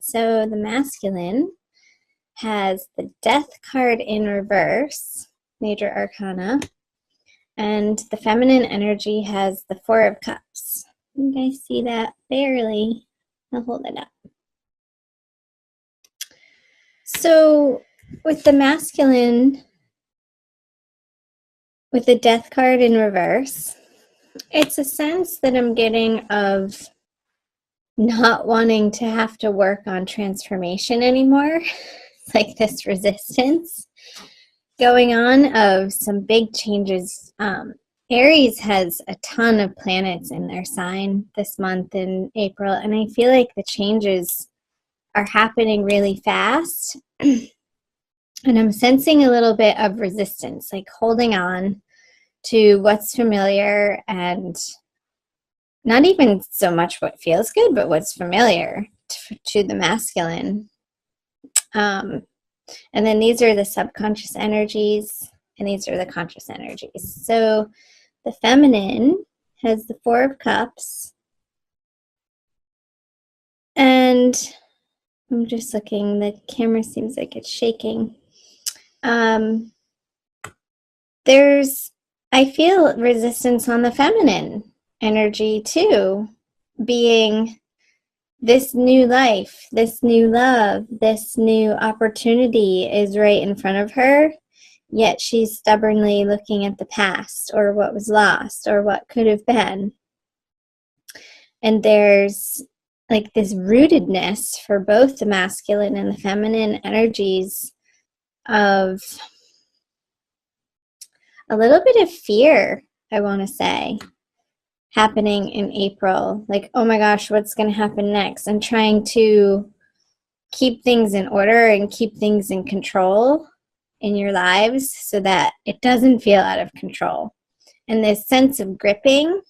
So the masculine has the Death card in reverse, major arcana, and the feminine energy has the Four of Cups. You guys see that? Barely. I'll hold it up. So with the masculine, with the Death card in reverse, it's a sense that I'm getting of not wanting to have to work on transformation anymore. Like this resistance going on of some big changes. Aries has a ton of planets in their sign this month in April, and I feel like the changes are happening really fast. And I'm sensing a little bit of resistance, like holding on to what's familiar and not even so much what feels good, but what's familiar to the masculine. And then these are the subconscious energies, and these are the conscious energies. So the feminine has the Four of Cups. And I'm just looking, the camera seems like it's shaking. I feel resistance on the feminine energy too, being this new life, this new love, this new opportunity is right in front of her, yet she's stubbornly looking at the past or what was lost or what could have been. And there's like this rootedness for both the masculine and the feminine energies of a little bit of fear, I want to say, happening in April. Like, oh my gosh, what's going to happen next? And trying to keep things in order and keep things in control in your lives so that it doesn't feel out of control. And this sense of gripping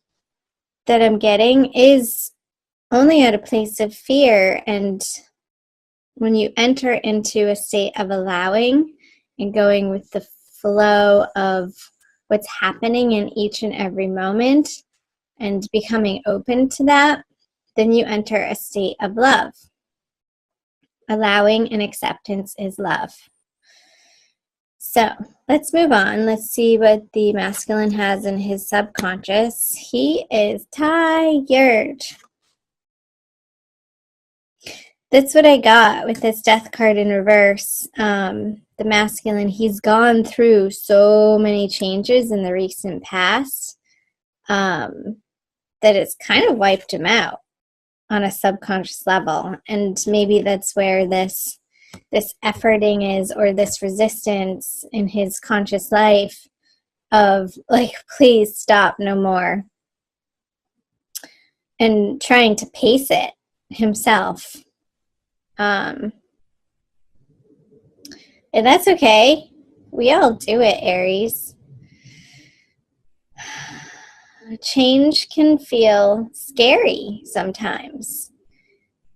that I'm getting is only at a place of fear. And when you enter into a state of allowing and going with the flow of what's happening in each and every moment and becoming open to that, then you enter a state of love. Allowing and acceptance is love. So let's move on. Let's see what the masculine has in his subconscious. He is tired. That's what I got with this Death card in reverse. The masculine, he's gone through so many changes in the recent past that it's kind of wiped him out on a subconscious level. And maybe that's where this efforting is, or this resistance in his conscious life of like, please stop, no more. And trying to pace it himself. And that's okay. We all do it, Aries. Change can feel scary sometimes.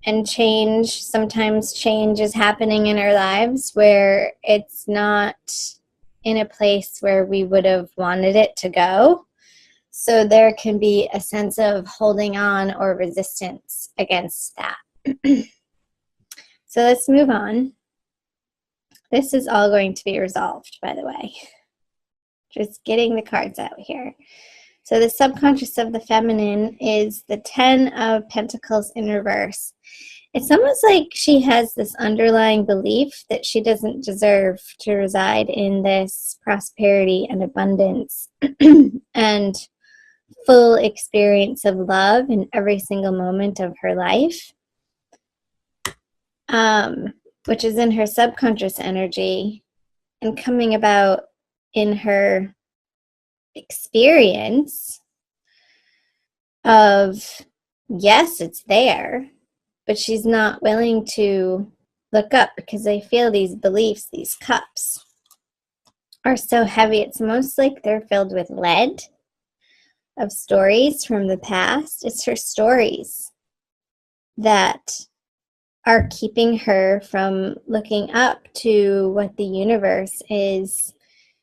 And sometimes change is happening in our lives where it's not in a place where we would have wanted it to go. So there can be a sense of holding on or resistance against that. So let's move on. This is all going to be resolved, by the way. Just getting the cards out here. So the subconscious of the feminine is the Ten of Pentacles in reverse. It's almost like she has this underlying belief that she doesn't deserve to reside in this prosperity and abundance and full experience of love in every single moment of her life, which is in her subconscious energy and coming about in her experience of, yes, it's there, but she's not willing to look up because I feel these beliefs, these cups, are so heavy. It's almost like they're filled with lead of stories from the past. It's her stories that are keeping her from looking up to what the universe is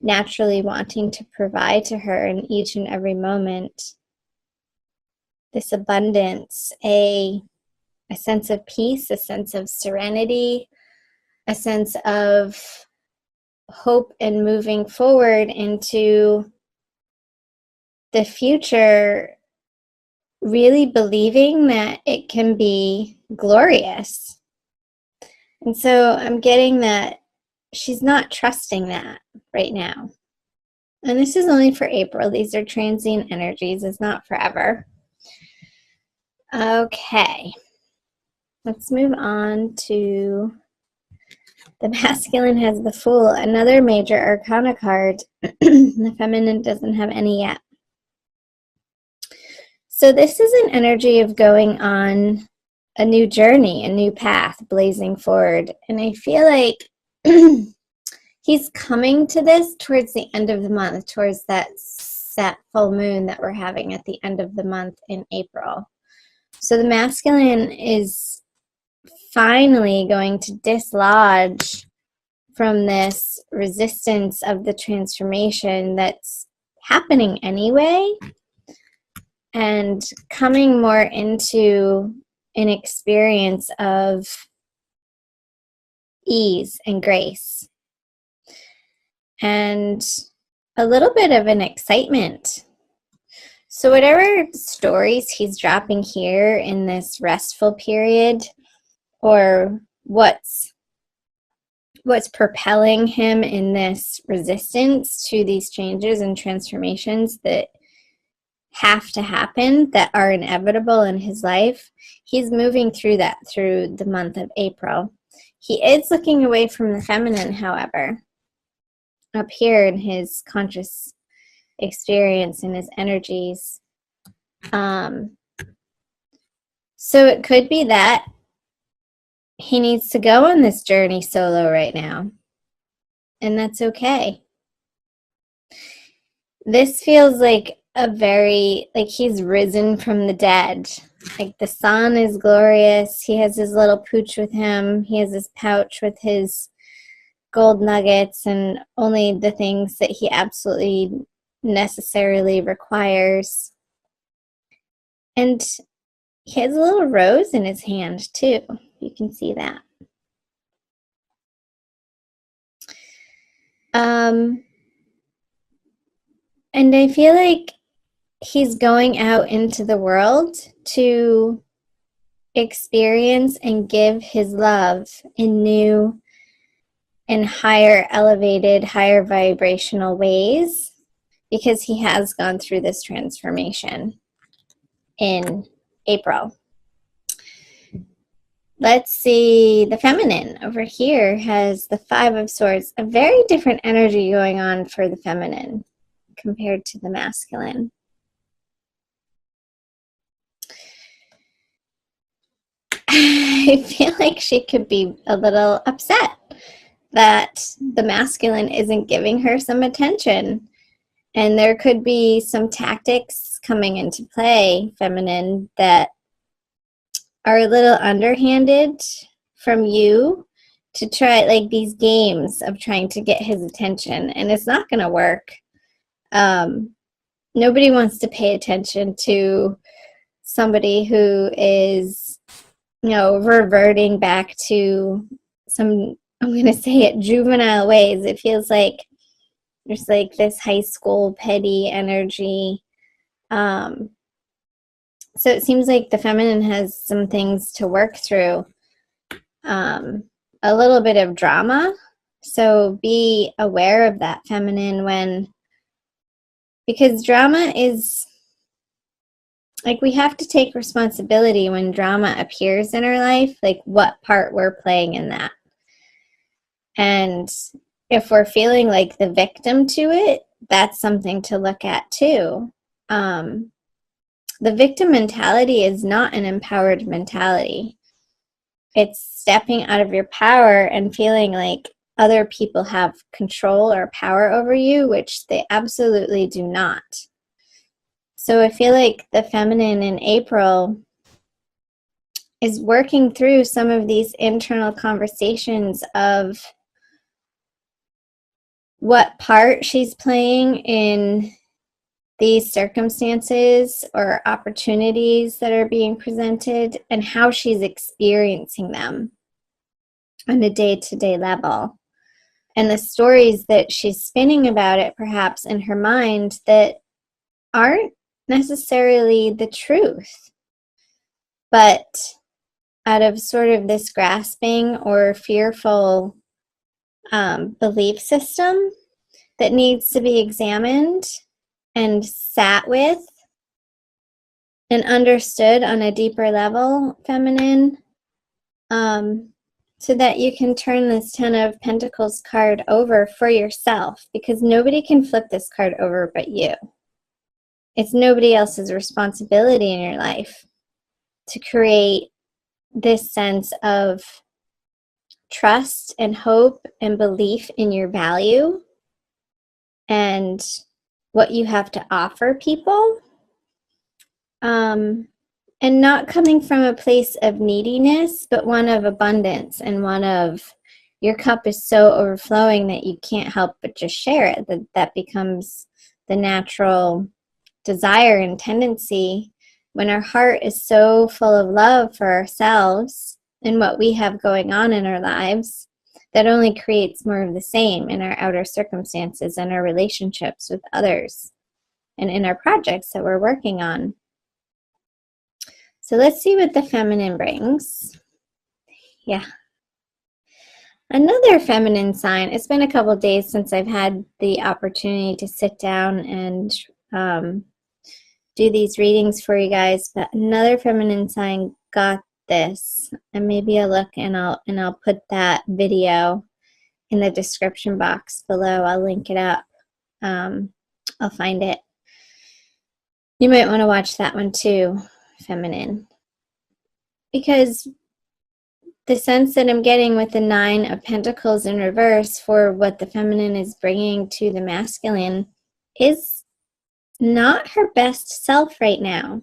naturally wanting to provide to her in each and every moment. This abundance, a a sense of peace, a sense of serenity, a sense of hope and moving forward into the future, really believing that it can be glorious. And so I'm getting that she's not trusting that right now. And this is only for April. These are transient energies. It's not forever. Okay. Let's move on to the masculine has the Fool, another major arcana card. The feminine doesn't have any yet. So this is an energy of going on a new journey, a new path, blazing forward. And I feel like he's coming to this towards the end of the month, towards that full moon that we're having at the end of the month in April. So the masculine is finally going to dislodge from this resistance of the transformation that's happening anyway, and coming more into an experience of ease and grace and a little bit of an excitement. So whatever stories he's dropping here in this restful period, or what's propelling him in this resistance to these changes and transformations that have to happen, that are inevitable in his life, he's moving through that through the month of April. He is looking away from the feminine, however, up here in his conscious experience and his energies. So it could be that he needs to go on this journey solo right now, and that's okay. This feels like like he's risen from the dead. Like the sun is glorious. He has his little pooch with him. He has his pouch with his gold nuggets and only the things that he absolutely necessarily requires. And he has a little rose in his hand too. You can see that. And I feel like he's going out into the world to experience and give his love in new and higher elevated, higher vibrational ways, because he has gone through this transformation in April. Let's see, the feminine over here has the Five of Swords, a very different energy going on for the feminine compared to the masculine. I feel like she could be a little upset that the masculine isn't giving her some attention. And there could be some tactics coming into play, feminine, that are a little underhanded from you to try, like these games of trying to get his attention. And it's not going to work. Nobody wants to pay attention to somebody who is, reverting back to some, I'm going to say it, juvenile ways. It feels like there's like this high school petty energy. So it seems like the feminine has some things to work through. A little bit of drama. So be aware of that, feminine, because drama is, like, we have to take responsibility when drama appears in our life, like what part we're playing in that. And if we're feeling like the victim to it, that's something to look at too. The victim mentality is not an empowered mentality. It's stepping out of your power and feeling like other people have control or power over you, which they absolutely do not. So I feel like the feminine in April is working through some of these internal conversations of what part she's playing in these circumstances or opportunities that are being presented and how she's experiencing them on a day-to-day level. And the stories that she's spinning about it perhaps in her mind that aren't necessarily the truth, but out of sort of this grasping or fearful belief system that needs to be examined and sat with and understood on a deeper level, feminine, so that you can turn this Ten of Pentacles card over for yourself, because nobody can flip this card over but you. It's nobody else's responsibility in your life to create this sense of trust and hope and belief in your value and what you have to offer people. And not coming from a place of neediness, but one of abundance and one of your cup is so overflowing that you can't help but just share it. That becomes the natural desire and tendency when our heart is so full of love for ourselves and what we have going on in our lives. That only creates more of the same in our outer circumstances and our relationships with others and in our projects that we're working on. So let's see what the feminine brings. Yeah. Another feminine sign. It's been a couple days since I've had the opportunity to sit down and do these readings for you guys, but another feminine sign got this. And maybe I'll look and I'll put that video in the description box below. I'll link it up. I'll find it. You might want to watch that one too, feminine. Because the sense that I'm getting with the Nine of Pentacles in reverse for what the feminine is bringing to the masculine is not her best self right now.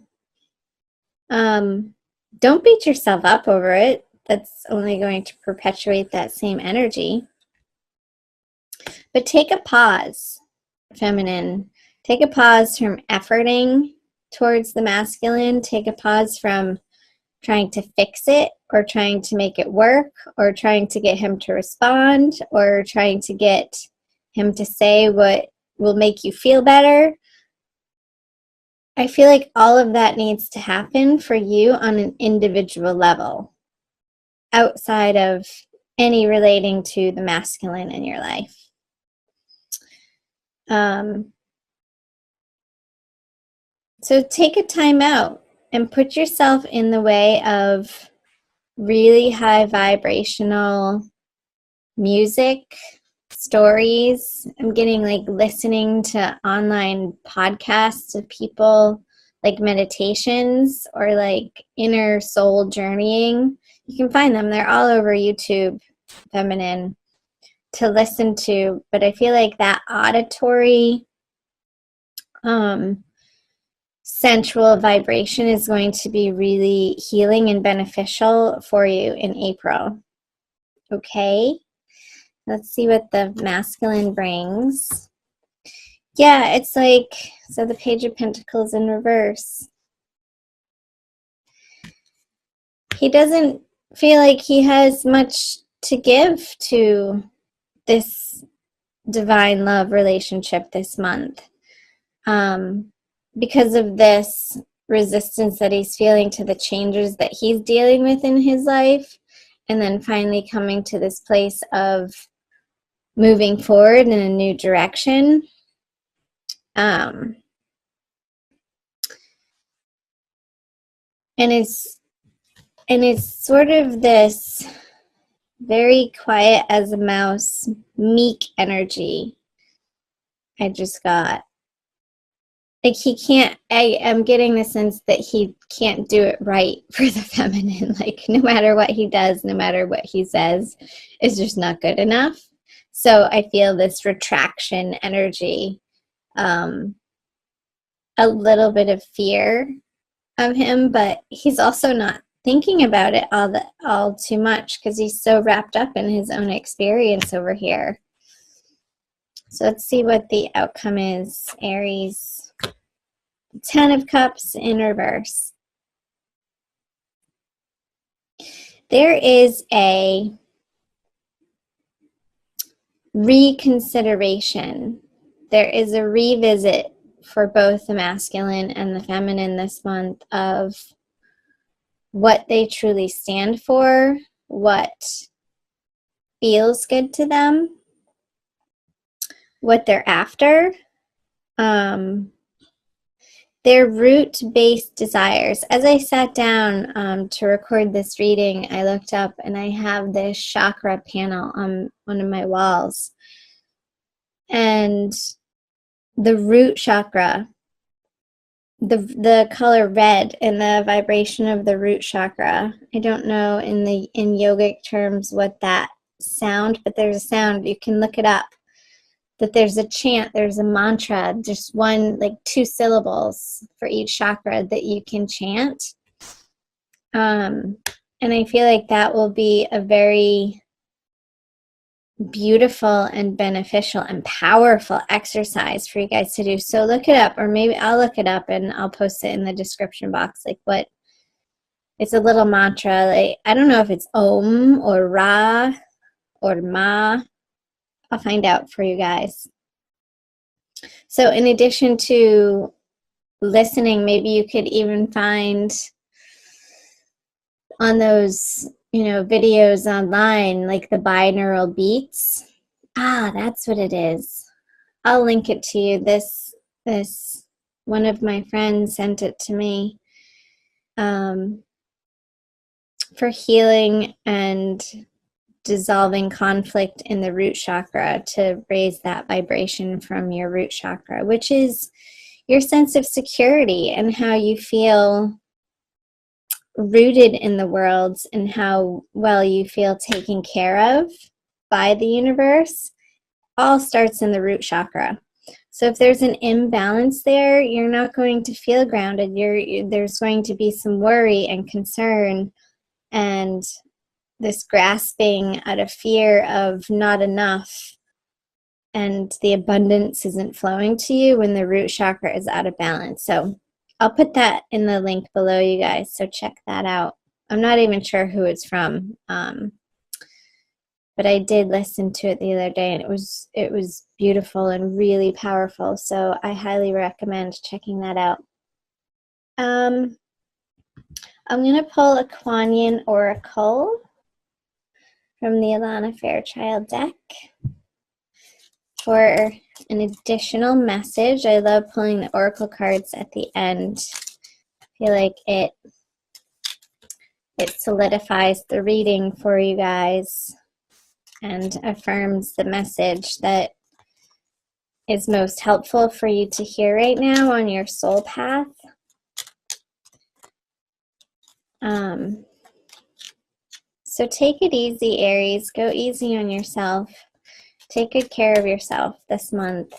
Don't beat yourself up over it. That's only going to perpetuate that same energy. But take a pause, feminine. Take a pause from efforting towards the masculine. Take a pause from trying to fix it or trying to make it work or trying to get him to respond or trying to get him to say what will make you feel better. I feel like all of that needs to happen for you on an individual level outside of any relating to the masculine in your life. So take a time out and put yourself in the way of really high vibrational music, stories. I'm getting like listening to online podcasts of people, like meditations or like inner soul journeying. You can find them. They're all over YouTube, feminine, to listen to. But I feel like that auditory sensual vibration is going to be really healing and beneficial for you in April. Okay, let's see what the masculine brings. Yeah, it's like, so the Page of Pentacles in reverse. He doesn't feel like he has much to give to this divine love relationship this month. Because of this resistance that he's feeling to the changes that he's dealing with in his life, and then finally coming to this place of moving forward in a new direction. And it's sort of this very quiet as a mouse, meek energy I just got. Like he can't, I'm getting the sense that he can't do it right for the feminine. Like no matter what he does, no matter what he says, it's just not good enough. So I feel this retraction energy, a little bit of fear of him, but he's also not thinking about it all too much because he's so wrapped up in his own experience over here. So let's see what the outcome is, Aries. Ten of Cups in reverse. There is a reconsideration. There is a revisit for both the masculine and the feminine this month of what they truly stand for, what feels good to them, what they're after, their root-based desires. As I sat down to record this reading, I looked up and I have this chakra panel on one of my walls. And the root chakra, the color red and the vibration of the root chakra, I don't know in yogic terms what that sound, but there's a sound, you can look it up, that there's a chant, there's a mantra, just one, like 2 syllables for each chakra that you can chant. And I feel like that will be a very beautiful and beneficial and powerful exercise for you guys to do. So look it up, or maybe I'll look it up and I'll post it in the description box, like what, it's a little mantra, like I don't know if it's Om or Ra or Ma. I'll find out for you guys. So in addition to listening, maybe you could even find on those, you know, videos online, like the binaural beats. Ah, that's what it is. I'll link it to you. This one of my friends sent it to me for healing and dissolving conflict in the root chakra, to raise that vibration from your root chakra, which is your sense of security and how you feel rooted in the world and how well you feel taken care of by the universe. All starts in the root chakra. So if there's an imbalance there, you're not going to feel grounded. There's going to be some worry and concern and this grasping out of fear of not enough, and the abundance isn't flowing to you when the root chakra is out of balance. So I'll put that in the link below, you guys, so check that out. I'm not even sure who it's from, but I did listen to it the other day, and it was beautiful and really powerful, so I highly recommend checking that out. I'm going to pull a Kuan Yin Oracle from the Alana Fairchild deck for an additional message. I love pulling the oracle cards at the end. I feel like it solidifies the reading for you guys and affirms the message that is most helpful for you to hear right now on your soul path. So take it easy, Aries. Go easy on yourself. Take good care of yourself this month.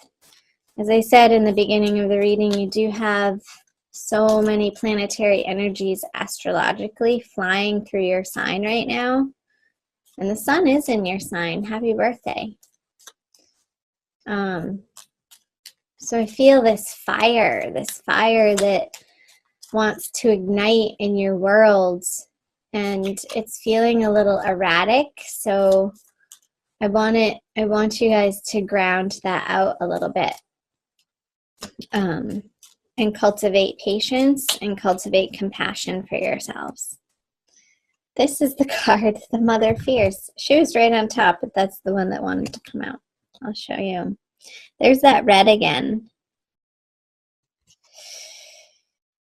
As I said in the beginning of the reading, you do have so many planetary energies astrologically flying through your sign right now. And the sun is in your sign. Happy birthday. So I feel this fire that wants to ignite in your world, and it's feeling a little erratic. So I want you guys to ground that out a little bit, and cultivate patience and cultivate compassion for yourselves. This is the card, the Mother Fierce. She was right on top, but that's the one that wanted to come out. I'll show you. There's that red again.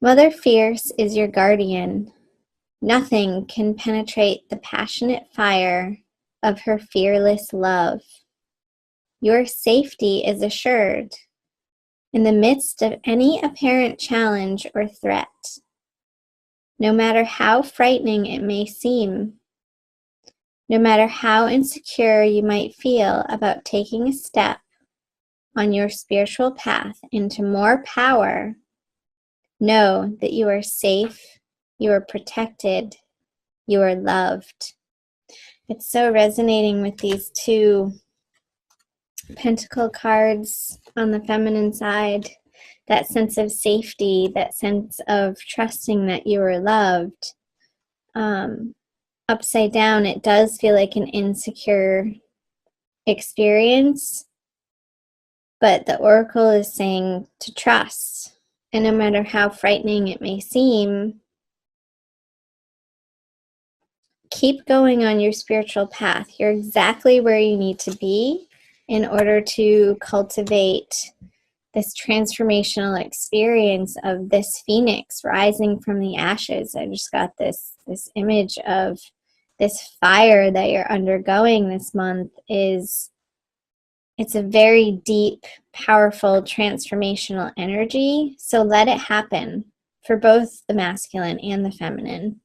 Mother Fierce is your guardian. Nothing can penetrate the passionate fire of her fearless love. Your safety is assured in the midst of any apparent challenge or threat. No matter how frightening it may seem, no matter how insecure you might feel about taking a step on your spiritual path into more power, know that you are safe, you are protected, you are loved. It's so resonating with these 2 pentacle cards on the feminine side. that sense of safety, that sense of trusting that you are loved. Upside down, it does feel like an insecure experience, but the oracle is saying to trust. And no matter how frightening it may seem, keep going on your spiritual path. You're exactly where you need to be in order to cultivate this transformational experience of this phoenix rising from the ashes. I just got this image of this fire that you're undergoing this month. It's a very deep, powerful, transformational energy. So let it happen for both the masculine and the feminine.